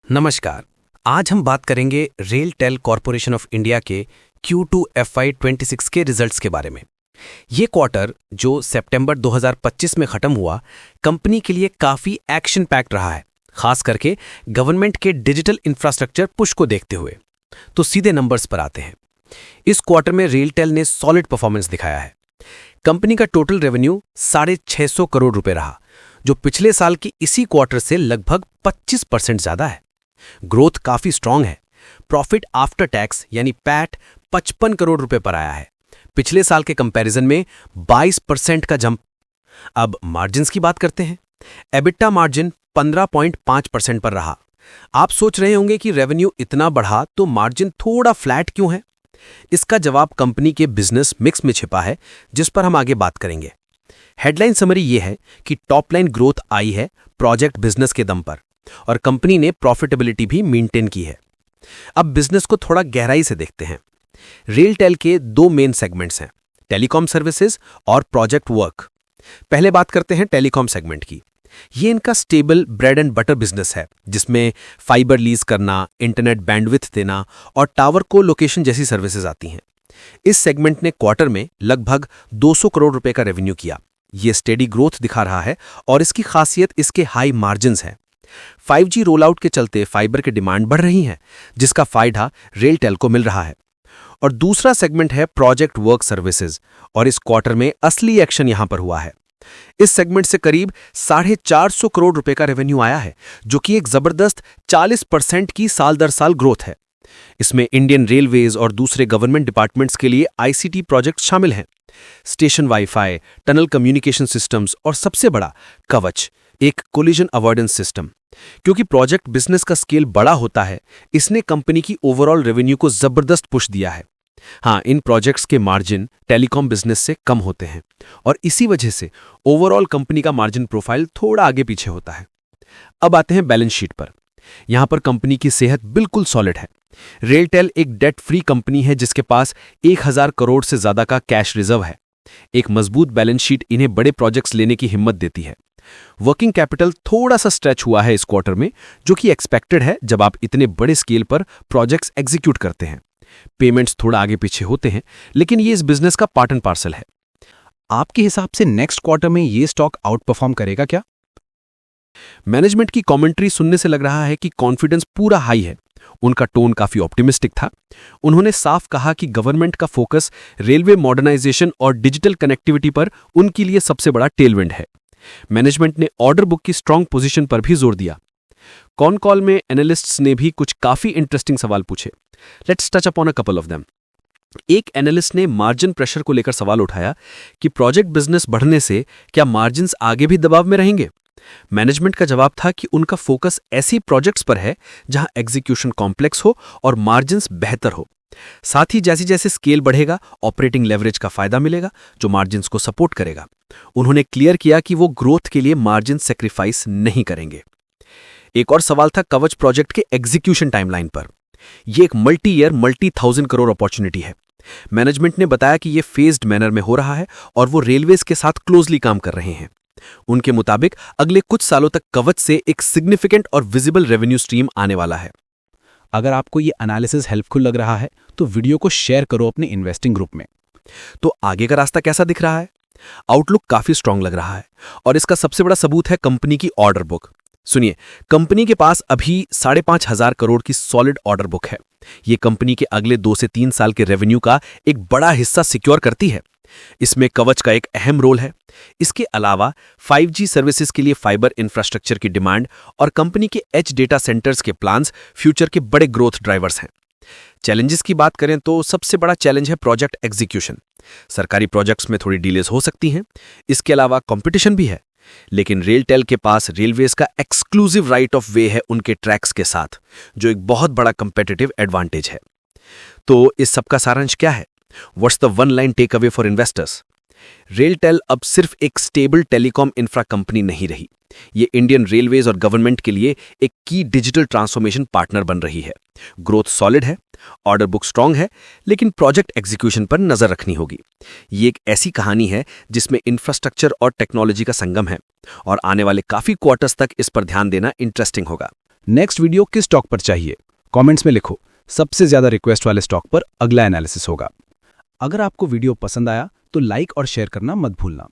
नमस्कार। आज हम बात करेंगे रेलटेल कॉरपोरेशन ऑफ इंडिया के Q2 FY26 के रिजल्ट्स के बारे में। ये क्वार्टर जो सितंबर 2025 में खत्म हुआ, कंपनी के लिए काफ़ी एक्शन पैक्ड रहा है, खास करके गवर्नमेंट के डिजिटल इंफ्रास्ट्रक्चर पुश को देखते हुए। तो सीधे नंबर्स पर आते हैं। इस क्वार्टर में रेलटेल ने सॉलिड परफॉर्मेंस दिखाया है। कंपनी का टोटल रेवेन्यू 650 करोड़ रुपए रहा, जो पिछले साल की इसी क्वार्टर से लगभग 25% ज़्यादा है। ग्रोथ काफी स्ट्रांग है। प्रॉफिट आफ्टर टैक्स यानी पैट 55 करोड़ रुपए पर आया है, पिछले साल के कंपैरिजन में 22% का जंप। अब मार्जिन्स की बात करते हैं। एबिटा मार्जिन 15.5% पर रहा। आप सोच रहे होंगे कि रेवेन्यू इतना बढ़ा तो मार्जिन थोड़ा फ्लैट क्यों है? इसका जवाब कंपनी के बिजनेस मिक्स में छिपा है, जिस पर हम आगे बात करेंगे। हेडलाइन समरी यह है कि टॉप लाइन ग्रोथ आई है प्रोजेक्ट बिजनेस के दम पर, और कंपनी ने प्रॉफिटेबिलिटी भी मेंटेन की है। अब बिजनेस को थोड़ा गहराई से देखते हैं। रेलटेल के दो मेन सेगमेंट्स हैं, टेलीकॉम सर्विसेज और प्रोजेक्ट वर्क। पहले बात करते हैं टेलीकॉम सेगमेंट की। ये इनका stable bread and butter business है, जिसमें फाइबर लीज करना, इंटरनेट बैंडविड्थ देना और टावर को लोकेशन जैसी सर्विसेज आती हैं। इस सेगमेंट ने क्वार्टर में लगभग 200 करोड़ रुपए का रेवेन्यू किया। ये स्टेडी ग्रोथ दिखा रहा है और इसकी खासियत इसके हाई मार्जिन्स है। 5G रोल आउट के चलते फाइबर की डिमांड बढ़ रही है, जिसका फायदा रेलटेल को मिल रहा है। और दूसरा सेगमेंट है प्रोजेक्ट वर्क सर्विसेज, और इस क्वार्टर में असली एक्शन यहां पर हुआ है। इस सेगमेंट से करीब 450 करोड़ रुपए का रेवेन्यू आया है, जो कि एक जबरदस्त 40% की साल दर साल ग्रोथ है। इसमें इंडियन रेलवेज और दूसरे गवर्नमेंट डिपार्टमेंट्स के लिए ICT प्रोजेक्ट शामिल हैं। Station wifi, tunnel communication systems और सबसे बड़ा कवच, एक कोलिजन अवॉइडेंस सिस्टम। क्योंकि प्रोजेक्ट बिजनेस का स्केल बड़ा होता है, इसने कंपनी की ओवरऑल रेवेन्यू को जबरदस्त पुश दिया है। हाँ, इन प्रोजेक्ट्स के मार्जिन टेलीकॉम बिजनेस से कम होते हैं, और इसी वजह से ओवरऑल कंपनी का मार्जिन प्रोफाइल थोड़ा आगे पीछे होता है। अब आते हैं बैलेंस शीट पर। यहां पर कंपनी की सेहत बिल्कुल सॉलिड है। रेलटेल एक डेट फ्री कंपनी है, जिसके पास 1000 करोड़ से ज्यादा का कैश रिजर्व है। एक मजबूत बैलेंस शीट इन्हें बड़े प्रोजेक्ट्स लेने की हिम्मत देती है। वर्किंग कैपिटल थोड़ा सा स्ट्रेच हुआ है इस क्वार्टर में, जो कि एक्सपेक्टेड है जब आप इतने बड़े स्केल पर प्रोजेक्ट्स एग्जीक्यूट करते हैं। पेमेंट्स थोड़ा आगे पीछे होते हैं, लेकिन ये इस बिजनेस का पार्ट एंड पार्सल है। आपके हिसाब से नेक्स्ट क्वार्टर में ये स्टॉक आउट परफॉर्म करेगा क्या? मैनेजमेंट की कमेंट्री सुनने से लग रहा है कि कॉन्फिडेंस पूरा हाई है। उनका टोन काफी ऑप्टिमिस्टिक था। उन्होंने साफ कहा कि गवर्नमेंट का फोकस रेलवे मॉडर्नाइजेशन और डिजिटल कनेक्टिविटी पर उनके लिए सबसे बड़ा टेलविंड है। मैनेजमेंट ने ऑर्डर बुक की स्ट्रांग पोजीशन पर भी जोर दिया। कॉन कॉल में एनालिस्ट्स ने भी कुछ काफी इंटरेस्टिंग सवाल पूछे। Let's touch upon a couple of them. एक एनालिस्ट ने मार्जिन प्रेशर को लेकर सवाल उठाया कि प्रोजेक्ट बिजनेस बढ़ने से क्या मार्जिन्स आगे भी दबाव में रहेंगे? मैनेजमेंट का जवाब था कि उनका फोकस ऐसी प्रोजेक्ट्स पर है जहां एग्जीक्यूशन कॉम्प्लेक्स हो और मार्जिन्स बेहतर हो। साथ ही जैसे जैसे स्केल बढ़ेगा, ऑपरेटिंग लेवरेज का फायदा मिलेगा, जो मार्जिन्स को सपोर्ट करेगा। उन्होंने क्लियर किया कि वो ग्रोथ के लिए मार्जिन सेक्रीफाइस नहीं करेंगे। एक और सवाल था कवच प्रोजेक्ट के एग्जीक्यूशन टाइमलाइन पर। यह एक multi year, multi thousand crore opportunity है। मैनेजमेंट ने बताया कि यह फेज्ड मैनर में हो रहा है और वो रेलवेज के साथ क्लोजली काम कर रहे हैं। उनके मुताबिक अगले कुछ सालों तक कवच से एक सिग्निफिकेंट और विजिबल रेवेन्यू स्ट्रीम आने वाला है। अगर आपको ये एनालिसिस हेल्पफुल लग रहा है तो वीडियो को शेयर करो अपने इन्वेस्टिंग ग्रुप में। तो आगे का रास्ता कैसा दिख रहा है? आउटलुक काफी स्ट्रांग लग रहा है, और इसका सबसे बड़ा सबूत है कंपनी की ऑर्डर बुक। सुनिए, कंपनी के पास अभी 5,500 करोड़ की सॉलिड ऑर्डर बुक है। यह कंपनी के अगले 2 से 3 साल के रेवेन्यू का एक बड़ा हिस्सा सिक्योर करती है। इसमें कवच का एक अहम रोल है। इसके अलावा 5G सर्विसेज के लिए फाइबर इंफ्रास्ट्रक्चर की डिमांड और कंपनी के एज डेटा सेंटर्स के प्लान्स फ्यूचर के बड़े ग्रोथ ड्राइवर्स हैं। चैलेंजेस की बात करें तो सबसे बड़ा चैलेंज है प्रोजेक्ट एग्जीक्यूशन। सरकारी प्रोजेक्ट्स में थोड़ी डिलेज हो सकती हैं। इसके अलावा कंपटीशन भी है, लेकिन रेलटेल के पास रेलवेज का एक्सक्लूसिव राइट ऑफ वे है उनके ट्रैक्स के साथ, जो एक बहुत बड़ा कंपेटिटिव एडवांटेज है। तो इस सबका सारांश क्या है? What's the one line take away for investors? RailTel अब सिर्फ एक स्टेबल टेलीकॉम इंफ्रा कंपनी नहीं रही, ये इंडियन रेलवेज और गवर्नमेंट के लिए एक की डिजिटल ट्रांसफॉर्मेशन पार्टनर बन रही है। ग्रोथ सॉलिड है, ऑर्डर बुक स्ट्रांग है, लेकिन प्रोजेक्ट एग्जीक्यूशन पर नजर रखनी होगी। ये एक ऐसी कहानी है जिसमें इंफ्रास्ट्रक्चर और टेक्नोलॉजी का संगम है, और आने वाले काफी क्वार्टर्स तक इस पर ध्यान देना इंटरेस्टिंग होगा। नेक्स्ट वीडियो किस स्टॉक पर चाहिए कमेंट्स में लिखो। सबसे ज्यादा रिक्वेस्ट वाले स्टॉक पर अगला एनालिसिस होगा। अगर आपको वीडियो पसंद आया तो लाइक और शेयर करना मत भूलना।